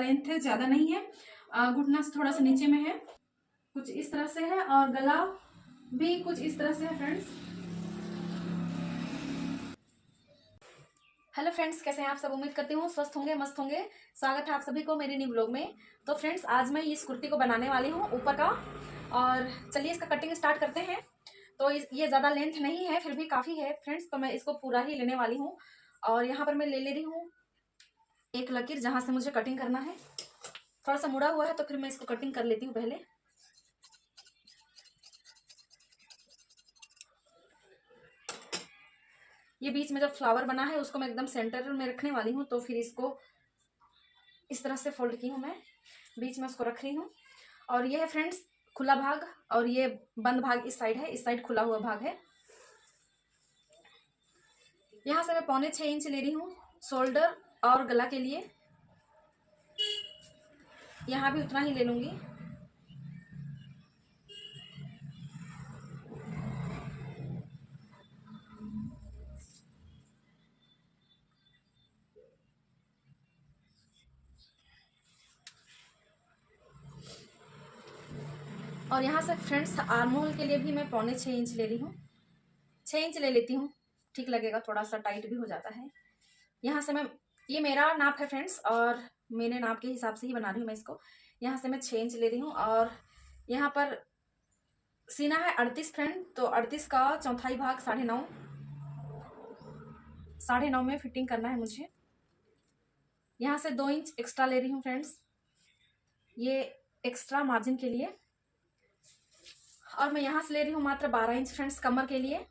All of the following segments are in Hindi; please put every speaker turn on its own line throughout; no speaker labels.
लेंथ है, ज़्यादा नहीं है, घुटना से थोड़ा सा नीचे में है, कुछ इस तरह से है, और गला भी कुछ इस तरह से है फ्रेंड्स। हेलो फ्रेंड्स, कैसे हैं आप सब? उम्मीद करती हूँ स्वस्थ होंगे, मस्त होंगे। स्वागत है आप सभी को मेरे न्यू ब्लॉग में। तो फ्रेंड्स, आज मैं इस कुर्ती को बनाने वाली हूँ ऊपर का, और चलिए इसका कटिंग स्टार्ट करते हैं। तो ये ज़्यादा लेंथ नहीं है, फिर भी काफ़ी है फ्रेंड्स, तो मैं इसको पूरा ही लेने वाली हूँ। और यहाँ पर मैं ले रही हूँ एक लकीर जहाँ से मुझे कटिंग करना है। थोड़ा सा मुड़ा हुआ है तो फिर मैं इसको कटिंग कर लेती हूँ पहले। ये बीच में जो फ्लावर बना है उसको मैं एकदम सेंटर में रखने वाली हूँ, तो फिर इसको इस तरह से फोल्ड की हूँ मैं, बीच में उसको रख रही हूँ। और ये है फ्रेंड्स खुला भाग, और ये बंद भाग इस साइड है, इस साइड खुला हुआ भाग है। यहाँ से मैं 6.25 इंच ले रही हूँ शोल्डर और गला के लिए, यहाँ भी उतना ही ले लूँगी। और यहाँ से फ्रेंड्स आर्म होल के लिए भी मैं 6.25 इंच ले रही हूँ, 6 इंच ले लेती हूँ, ठीक लगेगा, थोड़ा सा टाइट भी हो जाता है। यहाँ से मैं, ये मेरा नाप है फ्रेंड्स, और मैंने नाप के हिसाब से ही बना रही हूँ मैं इसको। यहाँ से मैं 6 इंच ले रही हूँ, और यहाँ पर सीना है 38 फ्रेंड, तो 38 का चौथाई भाग 9.5, 9.5 में फिटिंग करना है मुझे। यहाँ से 2 इंच एक्स्ट्रा ले रही हूँ फ्रेंड्स, ये एक्स्ट्रा मार्जिन के लिए। और मैं यहाँ से ले रही हूँ मात्र 12 इंच फ्रेंड्स कमर के लिए।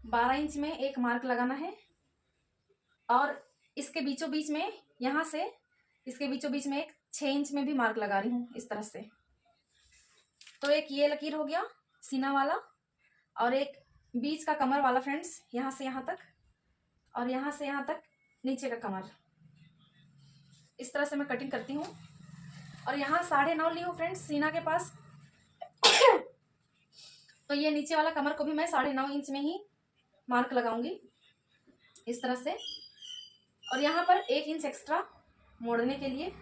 12 इंच में एक मार्क लगाना है, और इसके बीचों बीच में, यहाँ से इसके बीचों बीच में एक 6 इंच में भी मार्क लगा रही हूँ इस तरह से। तो एक ये लकीर हो गया सीना वाला, और एक बीच का कमर वाला फ्रेंड्स, यहाँ से यहाँ तक, और यहाँ से यहाँ तक नीचे का कमर। इस तरह से मैं कटिंग करती हूँ। और यहाँ 9.5 ली हूँ फ्रेंड्स सीना के पास। तो ये नीचे वाला कमर को भी मैं 9.5 इंच में ही मार्क लगाऊंगी इस तरह से। और यहाँ पर 1 इंच एक्स्ट्रा मोड़ने के लिए,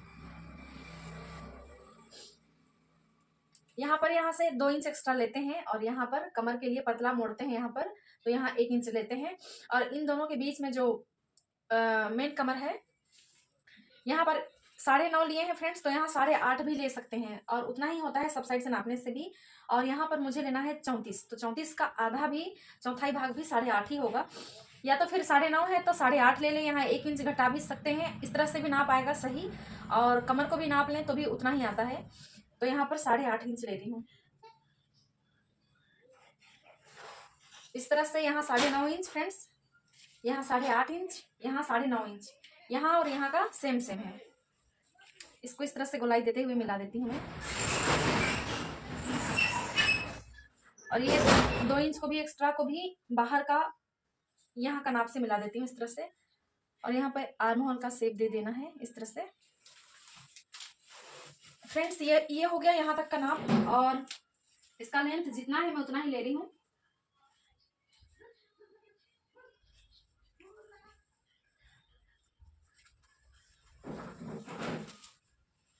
यहाँ से 2 इंच एक्स्ट्रा लेते हैं, और यहाँ पर कमर के लिए पतला मोड़ते हैं यहाँ पर, तो यहाँ 1 इंच लेते हैं। और इन दोनों के बीच में जो मेन कमर है, यहाँ पर 9.5 लिए हैं फ्रेंड्स, तो यहाँ 8.5 भी ले सकते हैं, और उतना ही होता है सब साइड से नापने से भी। और यहाँ पर मुझे लेना है 34, तो 34 का आधा भी, चौथाई भाग भी 8.5 ही होगा। या तो फिर 9.5 है तो 8.5 ले लें, यहाँ 1 इंच घटा भी सकते हैं, इस तरह से भी नाप आएगा सही। और कमर को भी नाप लें तो भी उतना ही आता है। तो यहाँ पर 8.5 इंच ले रही हूँ इस तरह से। यहाँ 9.5 इंच फ्रेंड्स, यहाँ 8.5 इंच, यहाँ 9.5 इंच, यहाँ और यहाँ का सेम सेम है। इसको इस तरह से गोलाई देते हुए मिला देती हूँ मैं। और ये 2 इंच को भी, एक्स्ट्रा को भी बाहर का यहाँ का नाप से मिला देती हूँ इस तरह से। और यहाँ पे आर्म होल का शेप दे देना है इस तरह से फ्रेंड्स। ये हो गया यहाँ तक का नाप, और इसका लेंथ जितना है मैं उतना ही ले रही हूँ।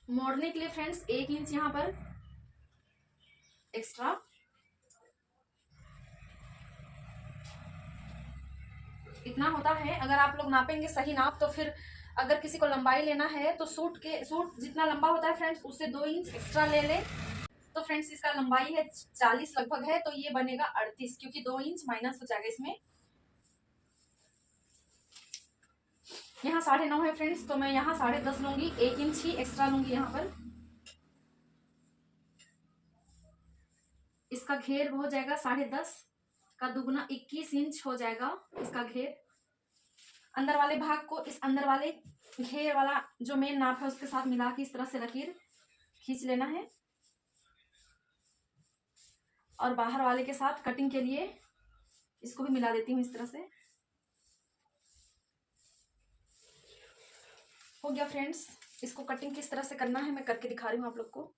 मोड़ने के लिए फ्रेंड्स 1 इंच यहाँ पर एक्स्ट्रा, इतना होता है। अगर आप लोग नापेंगे सही नाप, तो फिर अगर किसी को लंबाई लेना है तो सूट जितना लंबा होता है फ्रेंड्स, उससे 2 इंच एक्स्ट्रा ले ले। तो फ्रेंड्स इसका लंबाई है 40 लगभग है, तो ये बनेगा 38, क्योंकि 2 इंच माइनस हो जाएगा इसमें। यहाँ 9.5 है फ्रेंड्स, तो मैं यहाँ 10.5 लूंगी, 1 इंच ही एक्स्ट्रा लूंगी यहाँ पर। इसका घेर हो जाएगा 10.5 का दुगुना, 21 इंच हो जाएगा इसका घेर। अंदर वाले भाग को इस अंदर वाले घेर वाला जो मेन नाप है उसके साथ मिला के इस तरह से लकीर खींच लेना है, और बाहर वाले के साथ कटिंग के लिए इसको भी मिला देती हूँ इस तरह से। हो गया फ्रेंड्स। इसको कटिंग किस तरह से करना है मैं करके दिखा रही हूँ आप लोग को।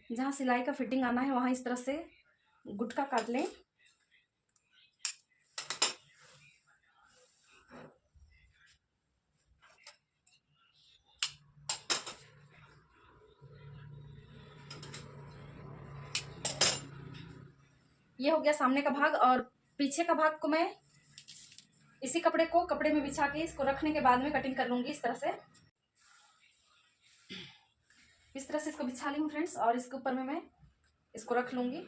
जहाँ सिलाई का फिटिंग आना है वहाँ इस तरह से गुटका काट लें। ये हो गया सामने का भाग, और पीछे का भाग को मैं इसी कपड़े को कपड़े में बिछा के इसको रखने के बाद में कटिंग कर लूंगी। इस तरह से इसको बिछा ली हूँ फ्रेंड्स, और इसके ऊपर में मैं इसको रख लूंगी।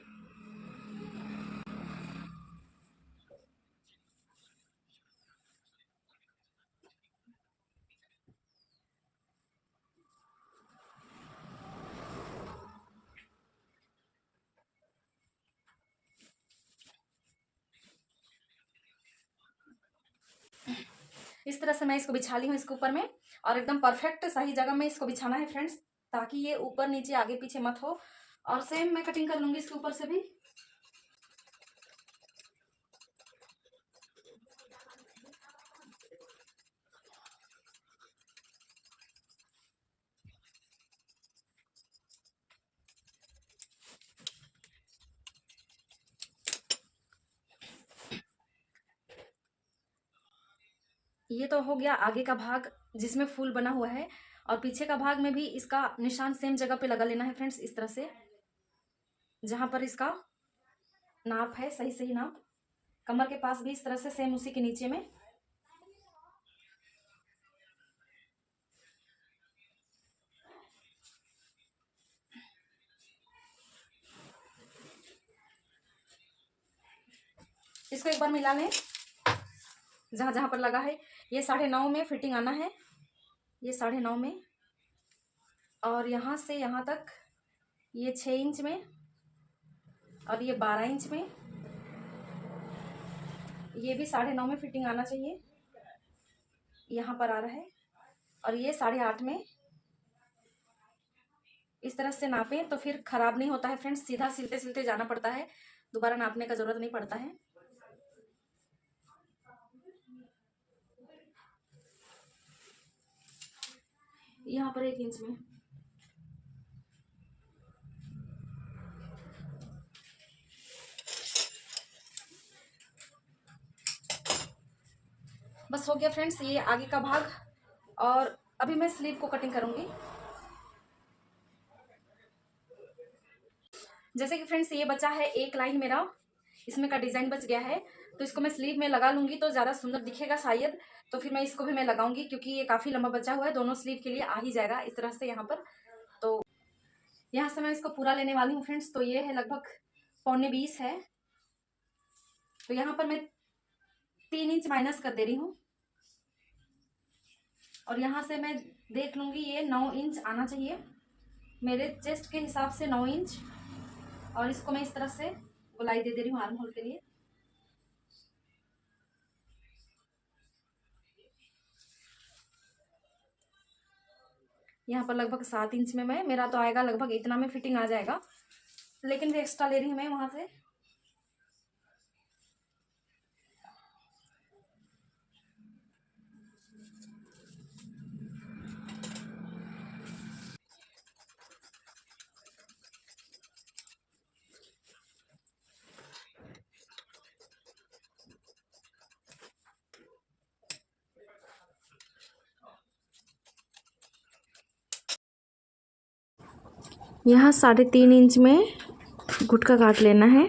इस तरह से मैं इसको बिछा ली हूँ इसके ऊपर में, और एकदम परफेक्ट सही जगह में इसको बिछाना है फ्रेंड्स, ताकि ये ऊपर नीचे आगे पीछे मत हो। और सेम मैं कटिंग कर लूंगी इसके ऊपर से भी। ये तो हो गया आगे का भाग जिसमें फूल बना हुआ है, और पीछे का भाग में भी इसका निशान सेम जगह पे लगा लेना है फ्रेंड्स, इस तरह से जहां पर इसका नाप है, सही सही नाप। कमर के पास भी इस तरह से सेम उसी के नीचे में। इसको एक बार मिला लें जहां जहां पर लगा है। ये 9.5 में फिटिंग आना है, ये 9.5 में, और यहाँ से यहाँ तक ये 6 इंच में, और ये 12 इंच में। ये भी 9.5 में फिटिंग आना चाहिए, यहाँ पर आ रहा है। और ये 8.5 में। इस तरह से नापें तो फिर खराब नहीं होता है फ्रेंड्स, सीधा सिलते सिलते जाना पड़ता है, दोबारा नापने का जरूरत नहीं पड़ता है। यहाँ पर 1 इंच में। बस हो गया फ्रेंड्स ये आगे का भाग, और अभी मैं स्लीव को कटिंग करूंगी। जैसे कि फ्रेंड्स ये बचा है एक लाइन मेरा, इसमें का डिजाइन बच गया है, तो इसको मैं स्लीव में लगा लूंगी तो ज्यादा सुंदर दिखेगा शायद। तो फिर मैं इसको भी मैं लगाऊंगी, क्योंकि ये काफी लंबा बचा हुआ है, दोनों स्लीव के लिए आ ही जाएगा इस तरह से यहाँ पर। तो यहाँ से मैं इसको पूरा लेने वाली हूँ फ्रेंड्स, तो ये है लगभग 19.25 है। तो यहाँ पर मैं 3 इंच माइनस कर दे रही हूँ, और यहाँ से मैं देख लूंगी ये 9 इंच आना चाहिए मेरे चेस्ट के हिसाब से, 9 इंच। और इसको मैं इस तरह से गोलाई दे रही हूँ आर्म होल के लिए। यहाँ पर लगभग 7 इंच में मैं, मेरा तो आएगा लगभग इतना में फिटिंग आ जाएगा, लेकिन भी एक्स्ट्रा ले रही हूँ मैं वहां से। यहाँ 3.5 इंच में गुटका काट लेना है।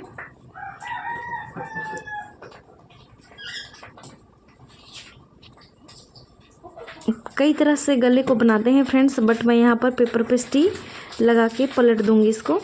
कई तरह से गले को बनाते हैं फ्रेंड्स, बट मैं यहाँ पर पेपर पेस्टी लगा के पलट दूंगी इसको।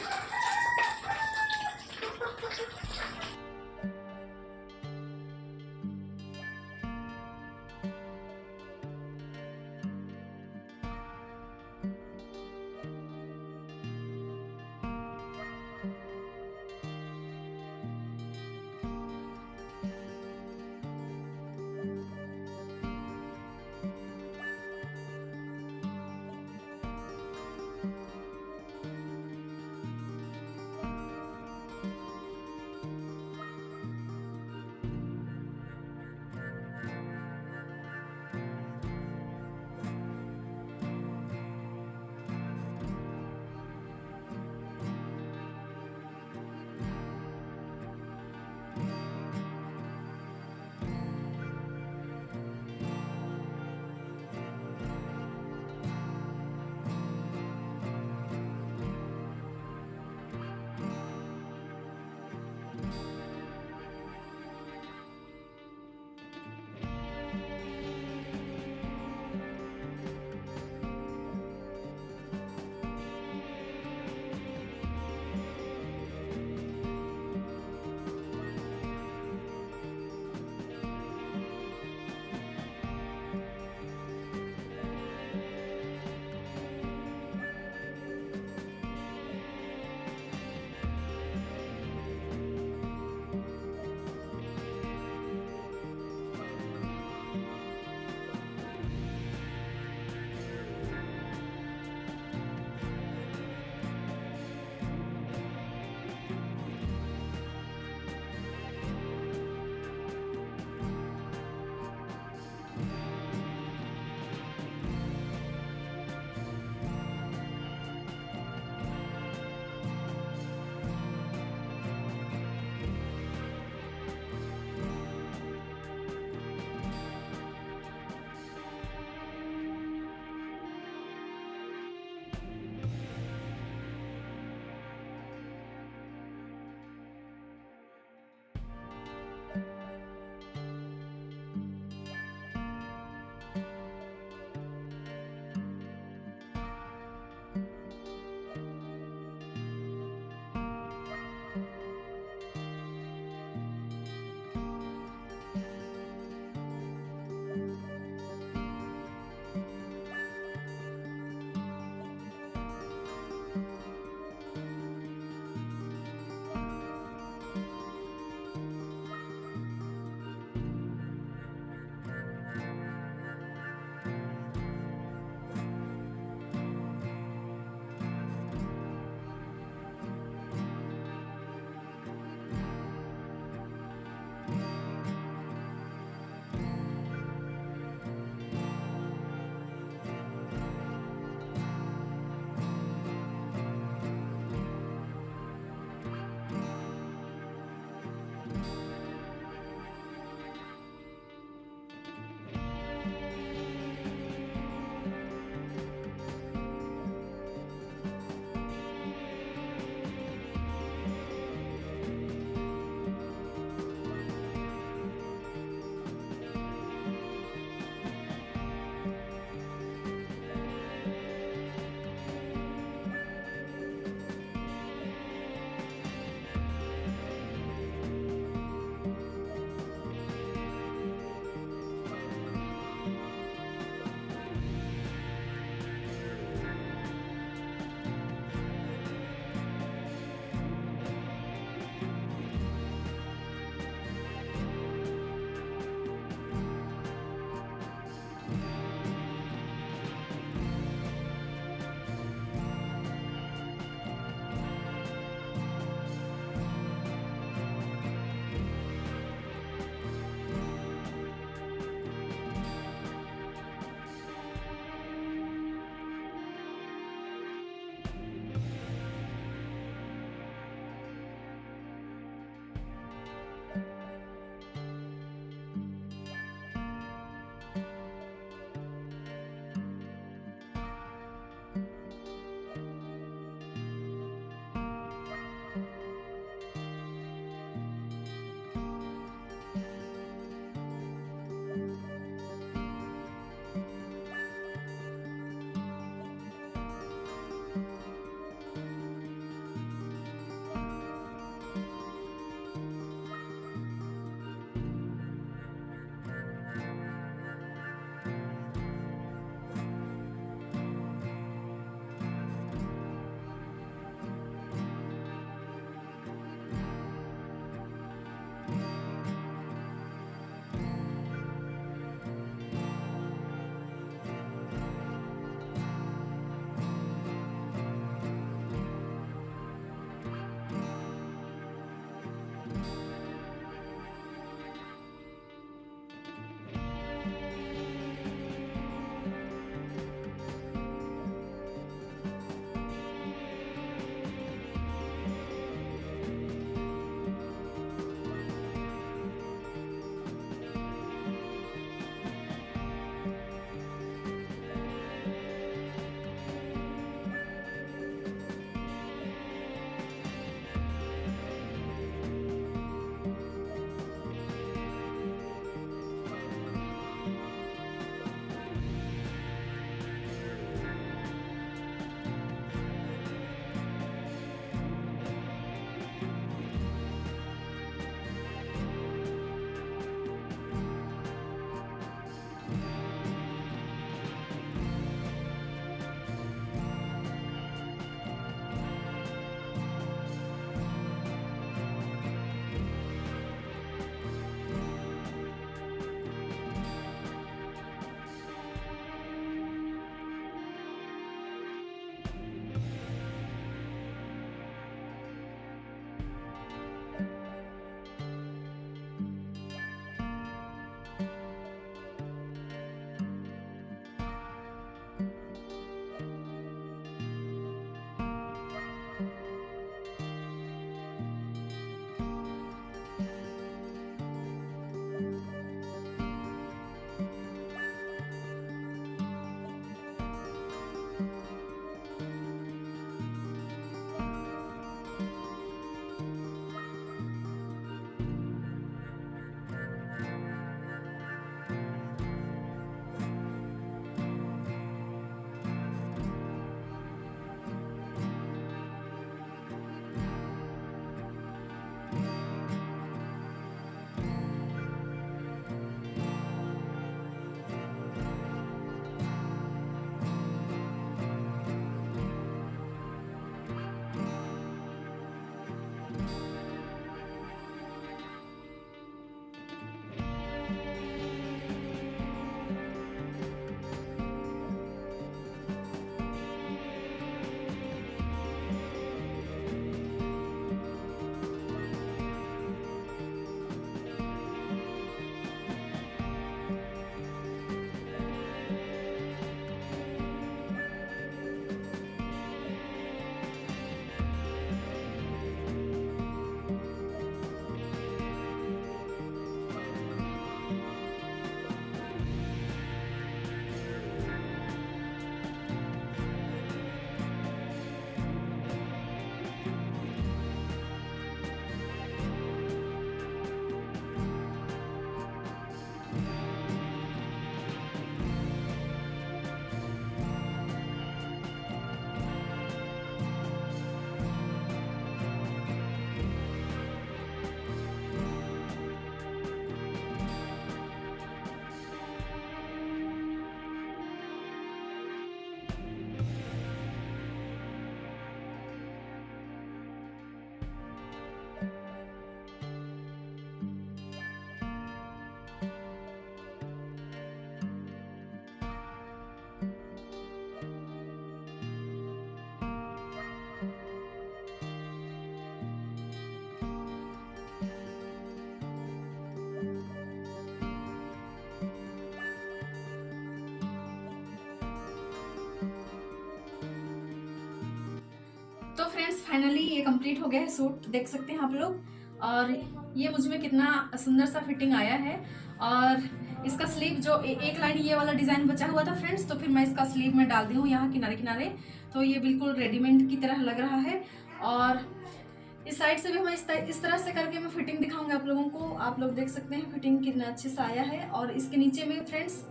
फ्रेंड्स फाइनली ये कंप्लीट हो गया है सूट, देख सकते हैं आप लोग। और ये मुझ में कितना सुंदर सा फिटिंग आया है। और इसका स्लीव जो एक लाइन ये वाला डिजाइन बचा हुआ था फ्रेंड्स, तो फिर मैं इसका स्लीव में डाल दी हूँ यहाँ किनारे किनारे, तो ये बिल्कुल रेडीमेड की तरह लग रहा है। और इस साइड से भी मैं इस तरह से करके मैं फिटिंग दिखाऊंगी आप लोगों को। आप लोग देख सकते हैं फिटिंग कितना अच्छे से आया है। और इसके नीचे में फ्रेंड्स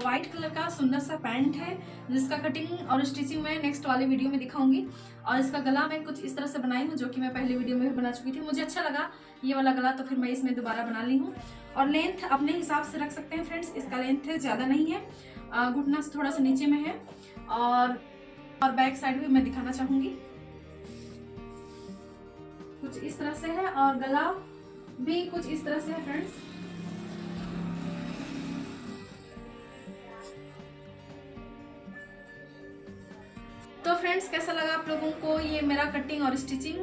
वाइट कलर का सुंदर सा पैंट है, जिसका कटिंग और स्टिचिंग मैं नेक्स्ट वाले वीडियो में दिखाऊंगी। और इसका गला मैं कुछ इस तरह से बनाई हूँ, जो कि मैं पहले वीडियो में भी बना चुकी थी। मुझे अच्छा लगा ये वाला गला, तो फिर मैं इसमें दोबारा बना ली हूँ। और लेंथ अपने हिसाब से रख सकते हैं फ्रेंड्स, इसका लेंथ ज़्यादा नहीं है, घुटना से थोड़ा सा नीचे में है। और बैक साइड भी मैं दिखाना चाहूँगी, कुछ इस तरह से है। और गला भी कुछ इस तरह से है फ्रेंड्स। तो फ्रेंड्स कैसा लगा आप लोगों को ये मेरा कटिंग और स्टिचिंग,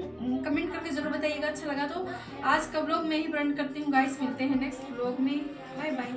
कमेंट करके जरूर बताइएगा। अच्छा लगा तो आज का व्लॉग मैं ही बंद करती हूँ गाइस, मिलते हैं नेक्स्ट व्लॉग में, बाय बाय।